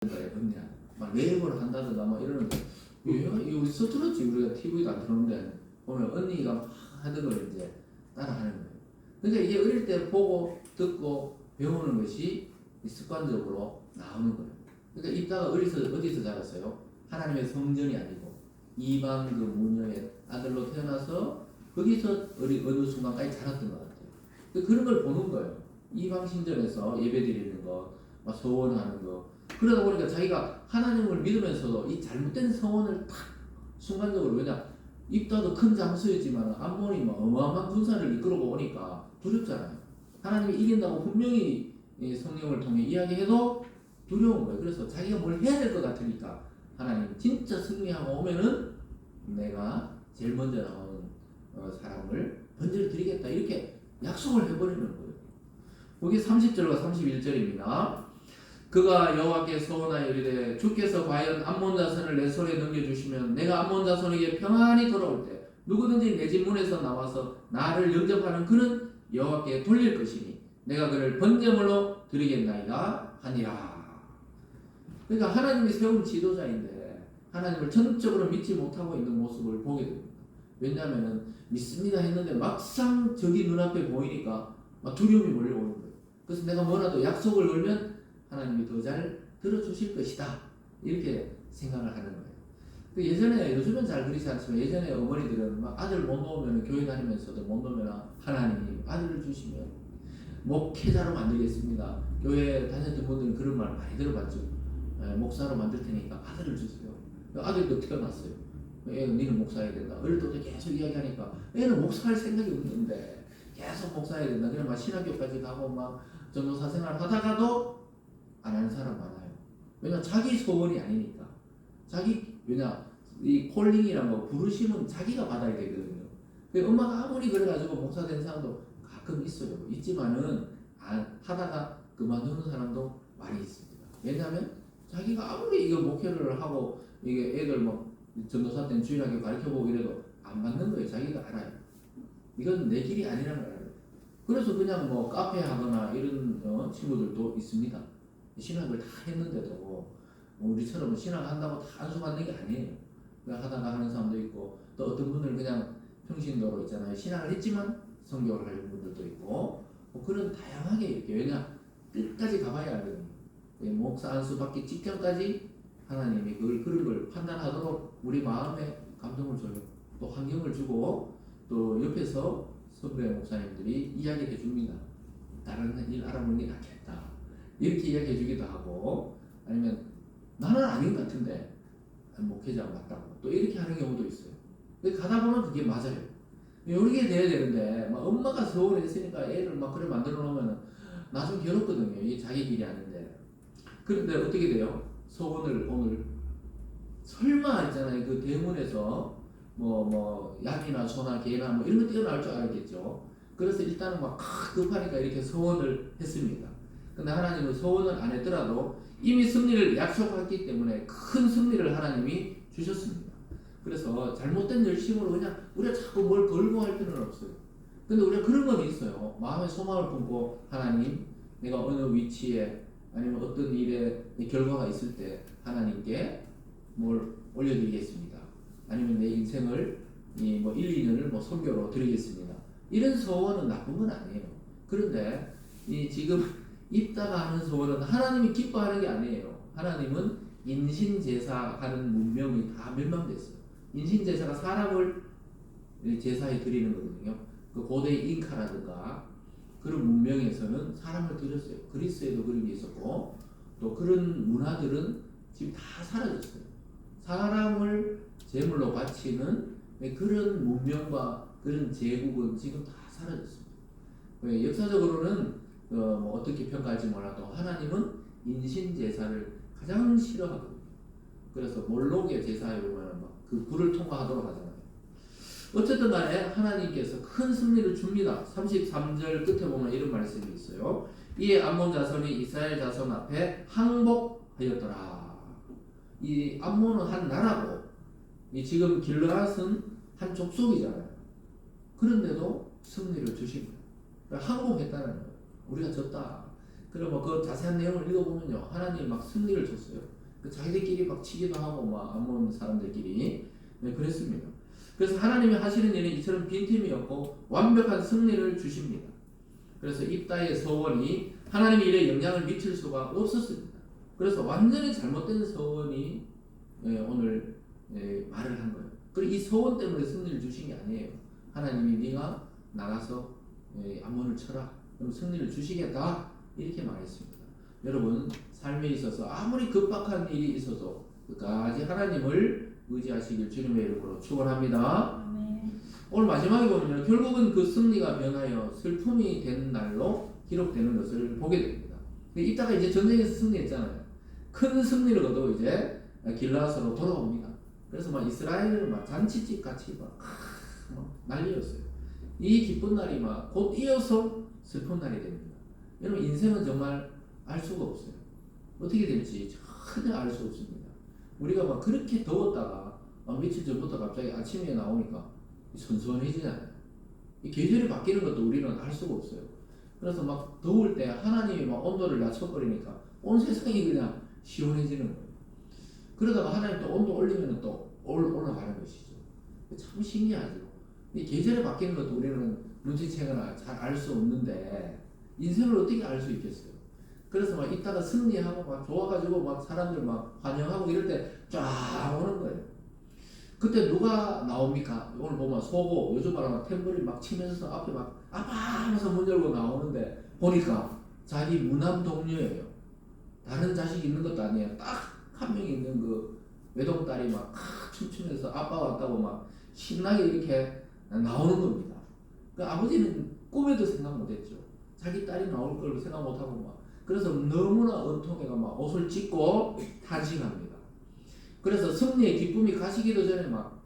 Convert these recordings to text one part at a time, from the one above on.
언니야 막 레이블을 한다든가 막 이러는데 얘가 이거 우리 서툴었지. 우리가 TV도 안 틀었는데 보면 언니가 막 하던 걸 이제 따라하는 거예요. 그러니까 이게 어릴 때 보고 듣고 배우는 것이 습관적으로 나오는 거예요. 그러니까 입다가 어디서 자랐어요? 하나님의 성전이 아니고 이방 그 무녀의 아들로 태어나서 거기서 어느 순간까지 자랐던 것 같아요. 그런 걸 보는 거예요. 이방 신전에서 예배 드리는 거, 막 서원하는 거. 그러다 보니까 자기가 하나님을 믿으면서도 이 잘못된 서원을 탁 순간적으로, 왜냐 입다도 큰 장수였지만 암몬이 막 어마어마한 군사를 이끌고 오니까 두렵잖아요. 하나님이 이긴다고 분명히 성령을 통해 이야기해도 두려운 거예요. 그래서 자기가 뭘 해야 될 것 같으니까 하나님 진짜 승리하고 오면은 내가 제일 먼저 나오는 사람을 번제를 드리겠다, 이렇게 약속을 해버리는 거예요. 거기 30절과 31절입니다. 그가 여호와께 서원하여 이르되 주께서 과연 암몬 자손을 내 손에 넘겨주시면 내가 암몬 자손에게 평안히 돌아올 때 누구든지 내 집 문에서 나와서 나를 영접하는 그는 여호와께 돌릴 것이니 내가 그를 번제물로 드리겠나이다 하니라. 그러니까 하나님이 세운 지도자인데 하나님을 전적으로 믿지 못하고 있는 모습을 보게 됩니다. 왜냐하면 믿습니다 했는데 막상 저기 눈앞에 보이니까 막 두려움이 몰려오는 거예요. 그래서 내가 뭐라도 약속을 걸면 하나님이 더 잘 들어주실 것이다, 이렇게 생각을 하는 거예요. 예전에, 요즘은 잘 그렇지 않지만 예전에 어머니들은 막 아들 못 놓으면, 교회 다니면서도 못 놓으면 하나님이 아들을 주시면 목회자로 만들겠습니다. 교회 다녔던 분들은 그런 말 많이 들어봤죠. 목사로 만들 테니까 아들을 주세요. 아들도 태어났어요. 니는 목사해야 된다. 어릴 때부터 계속 이야기하니까 애는 목사할 생각이 없는데 계속 목사해야 된다. 그냥 막 신학교까지 가고 막 전도사 생활 하다가도 안 하는 사람 많아요. 왜냐 자기 소원이 아니니까. 이 콜링이란 거, 부르심은 자기가 받아야 되거든요. 엄마가 아무리 그래가지고 목사 된 사람도 가끔 있어요. 있지만은 하다가 그만두는 사람도 많이 있습니다. 왜냐하면 자기가 아무리 이거 목회를 하고 이게 애들 뭐 전도사 때는 주일학교 가르쳐보고 이래도 안 맞는 거예요. 자기가 알아요. 이건 내 길이 아니라는 걸 알아요. 그래서 그냥 뭐 카페 하거나 이런 친구들도 있습니다. 신학을 다 했는데도 우리처럼 신학 한다고 다 안수 받는 게 아니에요. 그냥 하다가 하는 사람도 있고, 또 어떤 분은 그냥 평신도로 있잖아요. 신학을 했지만 성교를 하는 분들도 있고, 뭐 그런 다양하게 이렇게, 왜냐 끝까지 가봐야 하거든요. 목사 안수 받기 직전까지 하나님이 그런 걸 판단하도록 우리 마음에 감동을 줘요. 또 환경을 주고, 또 옆에서 선배 목사님들이 이야기해 줍니다. 다른 일 알아보는 게 낫겠다, 이렇게 이야기해 주기도 하고, 아니면 나는 아닌 것 같은데 목회자가 맞다고 또 이렇게 하는 경우도 있어요. 근데 가다 보면 그게 맞아요. 이렇게 돼야 되는데 막 엄마가 서울에 있으니까 애를 막 그래 만들어 놓으면 나중에 괴롭거든요. 이게 자기 길이 아닌데. 그런데 어떻게 돼요? 소원을 오늘 설마 있잖아요. 그 대문에서 뭐 양이나 소나 개나 뭐 이런 거 떼어나올 줄 알았겠죠. 그래서 일단은 막 급하니까 이렇게 소원을 했습니다. 근데 하나님은 소원을 안 했더라도 이미 승리를 약속했기 때문에 큰 승리를 하나님이 주셨습니다. 그래서 잘못된 열심으로 그냥 우리가 자꾸 뭘 걸고 할 필요는 없어요. 근데 우리가 그런 건 있어요. 마음의 소망을 품고 하나님, 내가 어느 위치에 아니면 어떤 일의 결과가 있을 때 하나님께 뭘 올려드리겠습니다. 아니면 내 인생을 뭐 1, 2년을 뭐 선교로 드리겠습니다. 이런 소원은 나쁜 건 아니에요. 그런데 지금 입다가 하는 소원은 하나님이 기뻐하는 게 아니에요. 하나님은 인신제사하는 문명이 다 멸망됐어요. 인신제사가 사람을 제사에 드리는 거거든요. 그 고대 잉카라든가 그런 문명에서는 사람을 드렸어요. 그리스에도 그런 게 있었고, 또 그런 문화들은 지금 다 사라졌어요. 사람을 제물로 바치는 그런 문명과 그런 제국은 지금 다 사라졌습니다. 역사적으로는 뭐 어떻게 평가할지 몰라도 하나님은 인신제사를 가장 싫어하거든요. 그래서 몰록의 제사에 보면 그 불을 통과하도록 하잖아요. 어쨌든 간에 하나님께서 큰 승리를 줍니다. 33절 끝에 보면 이런 말씀이 있어요. 이에 암몬 자손이 이스라엘 자손 앞에 항복하였더라. 이 암몬은 한 나라고, 이 지금 길르앗은 한 족속이잖아요. 그런데도 승리를 주신 거예요. 항복했다는 거예요. 우리가 졌다. 그리고 뭐 그 자세한 내용을 읽어보면요, 하나님 막 승리를 줬어요. 그 자기들끼리 막 치기도 하고 막 아몬 사람들끼리 네, 그랬습니다. 그래서 하나님이 하시는 일은 이처럼 빈틈이었고 완벽한 승리를 주십니다. 그래서 입다의 서원이 하나님의 일에 영향을 미칠 수가 없었습니다. 그래서 완전히 잘못된 서원이 오늘 말을 한 거예요. 그리고 이 서원 때문에 승리를 주신 게 아니에요. 하나님이 네가 나가서 아몬을 쳐라. 그럼 승리를 주시겠다. 이렇게 말했습니다. 여러분 삶에 있어서 아무리 급박한 일이 있어도 끝까지 하나님을 의지하시길 주님의 이름으로 축원합니다. 오늘 마지막에 보면 결국은 그 승리가 변하여 슬픔이 된 날로 기록되는 것을 보게 됩니다. 이따가 이제 전쟁에서 승리했잖아요. 큰 승리를 거두고 이제 길라앗으로 돌아옵니다. 그래서 막 이스라엘은 막 잔치집 같이 막 난리였어요. 이 기쁜 날이 막 곧 이어서 슬픈 날이 됩니다. 여러분 인생은 정말 알 수가 없어요. 어떻게 될지 전혀 알 수 없습니다. 우리가 막 그렇게 더웠다가 며칠 전부터 갑자기 아침에 나오니까 선선해지잖아요. 이 계절이 바뀌는 것도 우리는 알 수가 없어요. 그래서 막 더울 때 하나님이 막 온도를 낮춰버리니까 온 세상이 그냥 시원해지는 거예요. 그러다가 하나님 또 온도 올리면 또 올라가는 것이죠. 참 신기하죠. 이 계절이 바뀌는 것도 우리는 눈치채거나 잘 알 수 없는데 인생을 어떻게 알 수 있겠어요? 그래서 막 이따가 승리하고 막 좋아가지고 막 사람들 막 환영하고 이럴 때 쫙 오는 거예요. 그때 누가 나옵니까? 오늘 보면 소고 요즘 말하면 탬버린 막 치면서 앞에 막 아빠 하면서 문 열고 나오는데 보니까 자기 무남 동료예요. 다른 자식 있는 것도 아니에요. 딱 한 명 있는 그 외동딸이 막 춤추면서 아빠 왔다고 막 신나게 이렇게 나오는 겁니다. 그 아버지는 꿈에도 생각 못했죠. 자기 딸이 나올 걸 생각 못하고 막 그래서 너무나 은통해가 막 옷을 찢고 탄식합니다. 그래서 승리의 기쁨이 가시기도 전에 막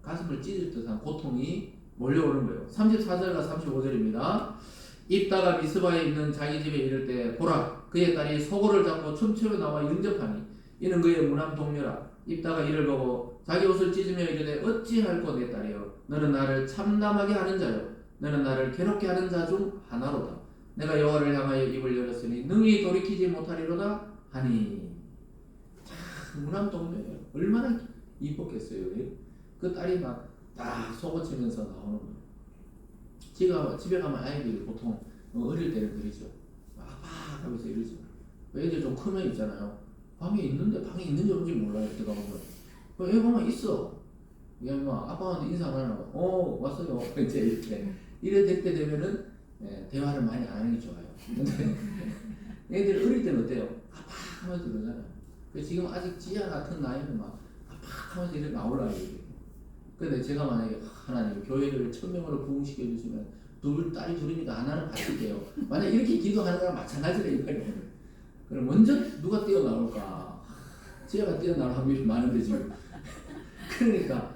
가슴을 찢을 듯한 고통이 몰려오는 거예요. 34절과 35절입니다. 입다가 미스바에 있는 자기 집에 이를 때 보라 그의 딸이 소고를 잡고 춤추며 나와 영접하니 이는 그의 무남 동료라. 입다가 이를 보고 자기 옷을 찢으며 이르되 어찌할꼬 내 딸이여 너는 나를 참담하게 하는 자요 너는 나를 괴롭게 하는 자 중 하나로다. 내가 여호와를 향하여 입을 열었으니 능히 돌이키지 못하리로다 하니. 참 무남 동료예요. 얼마나 이뻤겠어요. 그 딸이 막 딱 속어치면서 나오는 거예요. 집에 가면 아이들이 보통 어릴 때는 그러죠. 아빠 하면서 이러죠. 애들 좀 크면 있잖아요. 방에 있는데 방에 있는지 없는지 몰라요. 들어가 보면. 애 보면 있어. 얘 막 아빠한테 인사 안 하고 왔어요. 이제 이렇게 이래 될 때 되면은 대화를 많이 안 하는 게 좋아요. 근데 애들 어릴 때는 어때요? 아빠 하면서 그러잖아요. 지금 아직 지아 같은 나이는 막 아빠 하면서 이렇게 나오려고 해요. 근데 제가 만약에 하나님 교회를 1000명으로 부흥시켜 주시면 딸이 둘이니까 하나는 바칠게요. 만약 이렇게 기도하는 거랑 마찬가지라 이거예요. 그럼 먼저 누가 뛰어나올까? 지아가 뛰어나올 확률이 많은데 지금. 그러니까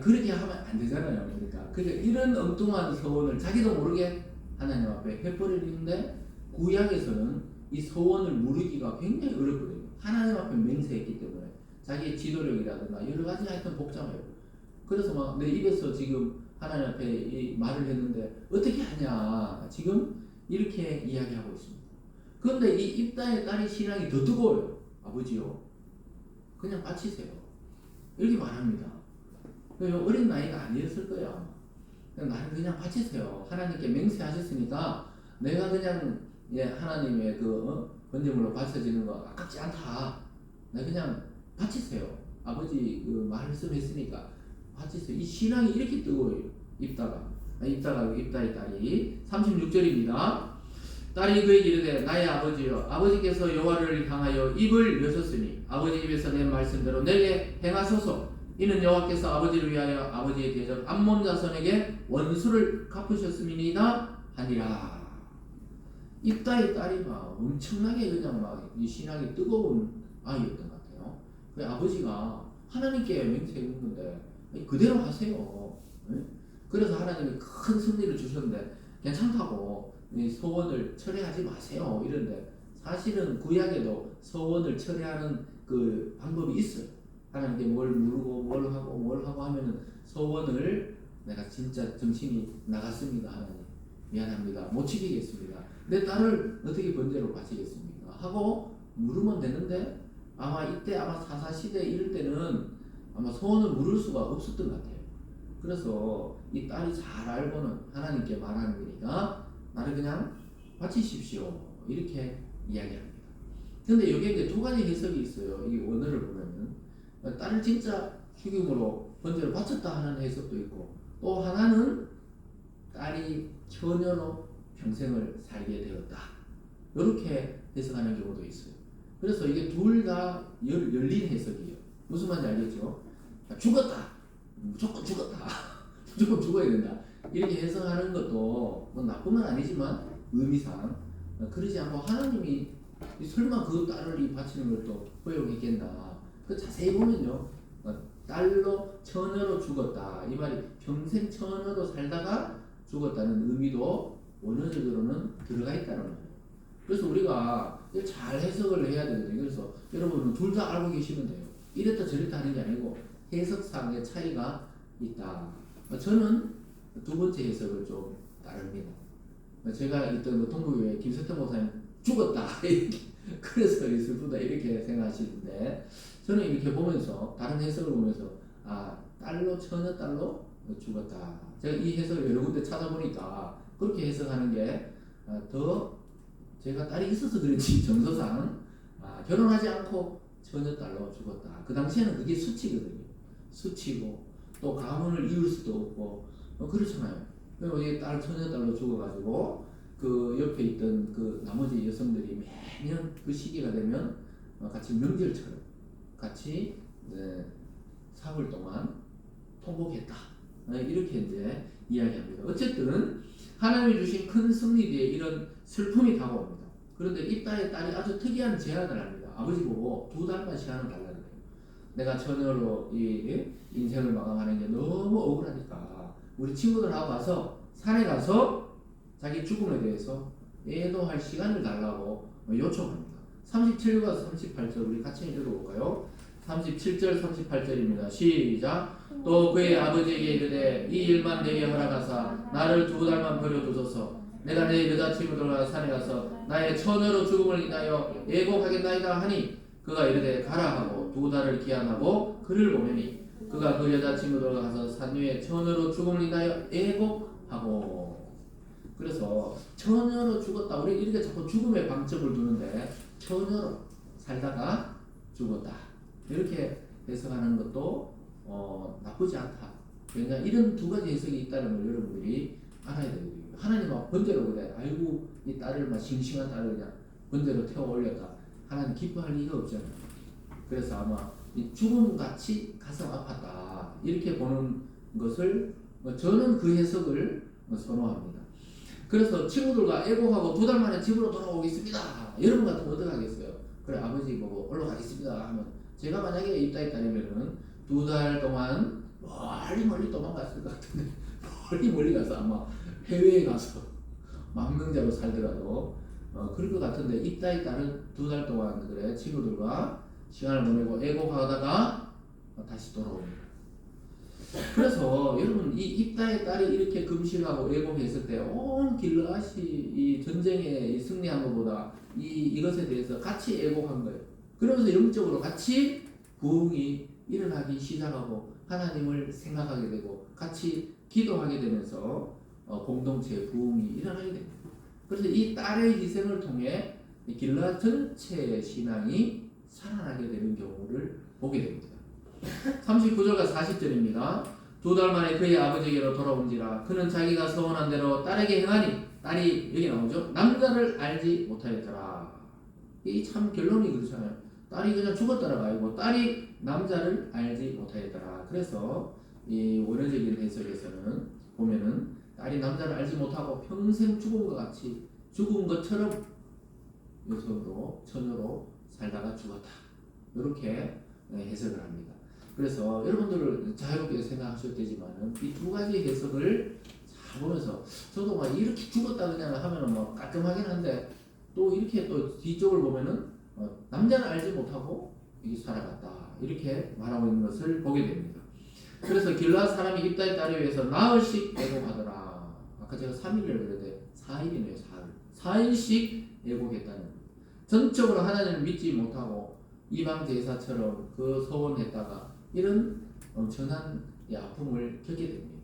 그렇게 하면 안 되잖아요. 그러니까 이런 엉뚱한 소원을 자기도 모르게 하나님 앞에 해버리는데 구약에서는 이 소원을 무르기가 굉장히 어렵거든요. 하나님 앞에 맹세했기 때문에 자기의 지도력이라든가 여러 가지 하여튼 복잡해요. 그래서 막 내 입에서 지금 하나님 앞에 이 말을 했는데 어떻게 하냐 지금 이렇게 이야기하고 있습니다. 그런데 이 입다의 딸의 신앙이 더 뜨거워요. 아버지요 그냥 바치세요 이렇게 말합니다. 어린 나이가 아니었을 거야. 나를 그냥 바치세요. 하나님께 맹세하셨으니까 내가 그냥 하나님의 그 번제물로 바쳐지는 거 아깝지 않다. 나 그냥 바치세요. 아버지 그 말씀했으니까 바치세요. 이 신앙이 이렇게 뜨거워요. 입다의 딸이 36절입니다. 딸이 그에게 이르되 나의 아버지여 아버지께서 여호와를 향하여 입을 여셨으니 아버지 입에서 낸 말씀대로 내게 행하소서. 이는 여호와께서 아버지를 위하여 아버지의 대적 암몬 자손에게 원수를 갚으셨음이니이다 하니라. 입다의 딸이 막 엄청나게 그냥 막 이 신앙이 뜨거운 아이였던 것 같아요. 그 아버지가 하나님께 맹세했는데 그대로 하세요. 그래서 하나님이 큰 승리를 주셨는데 괜찮다고 소원을 철회하지 마세요. 이런데 사실은 구약에도 소원을 철회하는 그 방법이 있어요. 하나님께 뭘 물고 뭘 하고 하면은 소원을 내가 진짜 정신이 나갔습니다. 하나님 미안합니다. 못 지키겠습니다. 내 딸을 어떻게 번제로 바치겠습니까? 하고 물으면 되는데 아마 이때 아마 사사시대 이럴 때는 아마 소원을 물을 수가 없었던 것 같아요. 그래서 이 딸이 잘 알고는 하나님께 말하는 거니까 나를 그냥 바치십시오 이렇게 이야기합니다. 근데 여기에 이제 두 가지 해석이 있어요. 이 원어를 보면은 딸을 진짜 죽임으로 번제로 바쳤다 하는 해석도 있고, 또 하나는 딸이 처녀로 평생을 살게 되었다 이렇게 해석하는 경우도 있어요. 그래서 이게 둘 다 열린 해석이에요. 무슨 말인지 알겠죠? 죽었다, 무조건 죽었다, 무조건 죽어야 된다 이렇게 해석하는 것도 뭐 나쁜 건 아니지만 의미상 그러지 않고 하나님이 설마 그 딸을 바치는 걸 또 허용했겠나. 그 자세히 보면요, 딸로 처녀로 죽었다 이 말이 평생 처녀로 살다가 죽었다는 의미도 원어적으로는 들어가 있다는 거예요. 그래서 우리가 잘 해석을 해야 되거든요. 그래서 여러분은 둘 다 알고 계시면 돼요. 이랬다 저랬다 하는 게 아니고 해석상의 차이가 있다. 저는 두 번째 해석을 좀 따릅니다. 제가 있던 동부교회 김석태 목사님 죽었다 그래서 슬프다 이렇게 생각하시는데, 저는 이렇게 보면서 다른 해석을 보면서 딸로 처녀 딸로 죽었다. 제가 이 해석을 여러 군데 찾아보니까 그렇게 해석하는 게 더 제가 딸이 있어서 그런지 정서상 결혼하지 않고 처녀 딸로 죽었다. 그 당시에는 그게 수치거든요. 수치고 또 가문을 이을 수도 없고 그렇잖아요. 그리고 이 딸 처녀 딸로 죽어가지고 그 옆에 있던 그 나머지 여성들이 매년 그 시기가 되면 같이 명절처럼 같이 사흘 동안 통곡했다. 이렇게 이제 이야기합니다. 어쨌든 하나님이 주신 큰 승리 뒤에 이런 슬픔이 다가옵니다. 그런데 이 딸이 아주 특이한 제안을 합니다. 아버지 보고 2달만 시간을 달라는 거예요. 내가 처녀로 이 인생을 마감하는 게 너무 억울하니까 우리 친구들하고 가서 산에 가서 자기 죽음에 대해서 애도할 시간을 달라고 요청합니다. 37과 38절 우리 같이 읽어볼까요? 37절 38절입니다. 시작. 또 그의 아버지에게 이르되 이 일만 내게 허락하사 나를 2달만 버려두소서. 내가 내 여자친구들과 산에 가서 나의 처녀로 죽음을 인하여 애곡하겠나이다 하니 그가 이르되 가라 하고 2달을 기한하고 그를 보내니 그가 그 여자친구들과 가서 산 위에 처녀로 죽음을 인하여 애곡하고. 그래서 처녀로 죽었다. 우리 이렇게 자꾸 죽음에 방점을 두는데 처녀로 살다가 죽었다 이렇게 해석하는 것도 나쁘지 않다. 왜냐 이런 두 가지 해석이 있다는 걸 여러분들이 알아야 되거든요. 하나님 막 번제로 그래. 아이고 이 딸을 막 싱싱한 딸을 그냥 번제로 태워 올렸다. 하나님 기뻐할 리가 없잖아요. 그래서 아마 이 죽음같이 가슴 아팠다 이렇게 보는 것을 저는 그 해석을 선호합니다. 그래서 친구들과 애곡하고 2달 만에 집으로 돌아오겠습니다. 여러분 같으면 어떡하겠어요? 그래 아버지 보고 올라가겠습니다 하면, 제가 만약에 이 딸이 딸이면은 2달 동안 멀리 도망갔을 것 같은데 멀리 가서 아마 해외에 가서 망명자로 살더라도 그럴 것 같은데, 이 딸은 2달 동안 그래 친구들과 시간을 보내고 애곡하다가 다시 돌아옵니다. 그래서 여러분 이 입다의 딸이 이렇게 금식하고 애곡했을 때 온 길르앗이 이 전쟁에 승리한 것보다 이것에 대해서 같이 애곡한 거예요. 그러면서 영적으로 같이 부흥이 일어나기 시작하고 하나님을 생각하게 되고 같이 기도하게 되면서 공동체의 부흥이 일어나게 됩니다. 그래서 이 딸의 희생을 통해 길르앗 전체의 신앙이 살아나게 되는 경우를 보게 됩니다. 39절과 40절입니다. 2달 만에 그의 아버지에게로 돌아온지라 그는 자기가 서원한 대로 딸에게 행하니 딸이 여기 나오죠. 남자를 알지 못하였더라. 이 참 결론이 그렇잖아요. 딸이 그냥 죽었다라가 아니고 딸이 남자를 알지 못하였더라. 그래서 이 원어적인 해석에서는 보면은 딸이 남자를 알지 못하고 평생 죽은 것 같이 죽은 것처럼 여성으로 처녀로 살다가 죽었다. 이렇게 해석을 합니다. 그래서 여러분들 자유롭게 생각하셔도 되지만은 이 두 가지 해석을 잘 보면서 저도 막 이렇게 죽었다 그냥 하면은 뭐 깔끔하긴 한데 또 이렇게 또 뒤쪽을 보면은 남자를 알지 못하고 이게 살아갔다 이렇게 말하고 있는 것을 보게 됩니다. 그래서 길르앗 사람이 입다의 딸을 위해서 나흘씩 애곡하더라. 아까 제가 3일을 그랬는데 4일이네요. 4일씩 애곡했다는 거예요. 전적으로 하나님을 믿지 못하고 이방 제사처럼 그 소원했다가 이런 엄청난 아픔을 겪게 됩니다.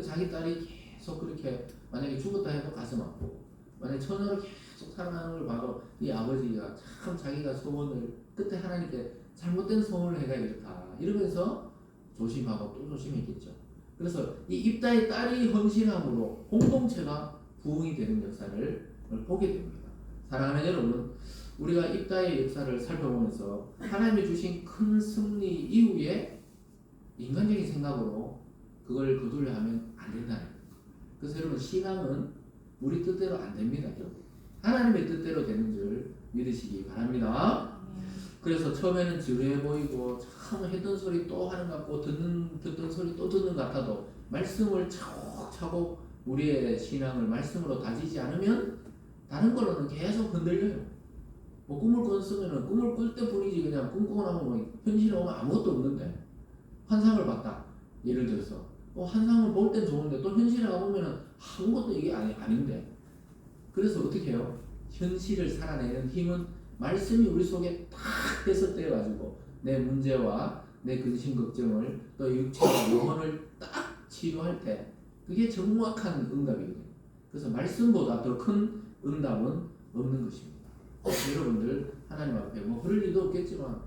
자기 딸이 계속 그렇게 만약에 죽었다 해도 가슴 아프고 만약에 처녀로 계속 살아가는 걸 봐도 이 아버지가 참 자기가 소원을 끝에 하나님께 잘못된 소원을 해가 이렇다 이러면서 조심하고 또 조심했겠죠. 그래서 이 입다의 딸이 헌신함으로 공동체가 부흥이 되는 역사를 보게 됩니다. 사랑하는 여러분, 우리가 입다의 역사를 살펴보면서 하나님이 주신 큰 승리 이후에 인간적인 생각으로 그걸 거두려 하면 안 된다는 거예요. 그래서 여러분, 신앙은 우리 뜻대로 안 됩니다. 결국 하나님의 뜻대로 되는 줄 믿으시기 바랍니다. 그래서 처음에는 지루해 보이고 참 했던 소리 또 하는 것 같고 듣던 소리 또 듣는 것 같아도 말씀을 차곡차곡 우리의 신앙을 말씀으로 다지지 않으면 다른 걸로는 계속 흔들려요. 뭐 꿈을 꿨으면 꿈을 꿀 때뿐이지 그냥 꿈꾸고 나면 뭐 현실에 오면 아무것도 없는데 환상을 봤다. 예를 들어서 환상을 볼 땐 좋은데 또 현실에 가보면 아무것도 이게 아닌데 그래서 어떻게 해요? 현실을 살아내는 힘은 말씀이 우리 속에 딱 해서 떼가지고 내 문제와 내 근심 걱정을 또 육체와 영혼을 딱 치료할 때 그게 정확한 응답이거든요. 그래서 말씀보다 더 큰 응답은 없는 것입니다. 여러분들 하나님 앞에 뭐 그럴 일도 없겠지만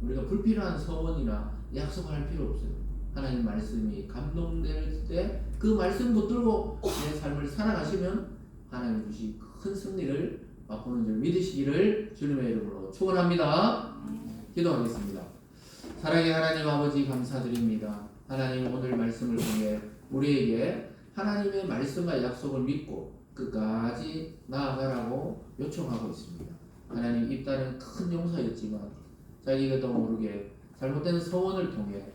우리가 불필요한 소원이나 약속을 할 필요 없어요. 하나님 말씀이 감동될 때 그 말씀 붙들고 내 삶을 살아가시면 하나님 주신 큰 승리를 맛보는 줄 믿으시기를 주님의 이름으로 축원합니다. 기도하겠습니다. 사랑의 하나님 아버지 감사드립니다. 하나님 오늘 말씀을 통해 우리에게 하나님의 말씀과 약속을 믿고 끝까지 나아가라고 요청하고 있습니다. 하나님 입다는 큰 용사였지만 자기도 모르게 잘못된 소원을 통해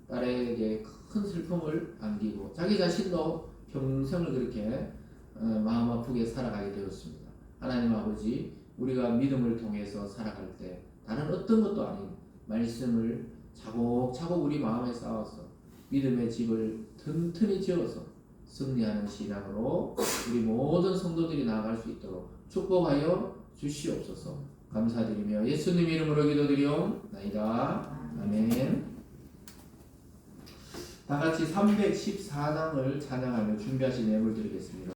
딸에게 큰 슬픔을 안기고 자기 자신도 평생을 그렇게 마음 아프게 살아가게 되었습니다. 하나님 아버지 우리가 믿음을 통해서 살아갈 때 다른 어떤 것도 아닌 말씀을 차곡차곡 우리 마음에 쌓아서 믿음의 집을 튼튼히 지어서 승리하는 신앙으로 우리 모든 성도들이 나아갈 수 있도록 축복하여 주시옵소서. 감사드리며 예수님 이름으로 기도드리옵나이다. 아멘. 다 같이 314장을 찬양하며 준비하신 예물 드리겠습니다.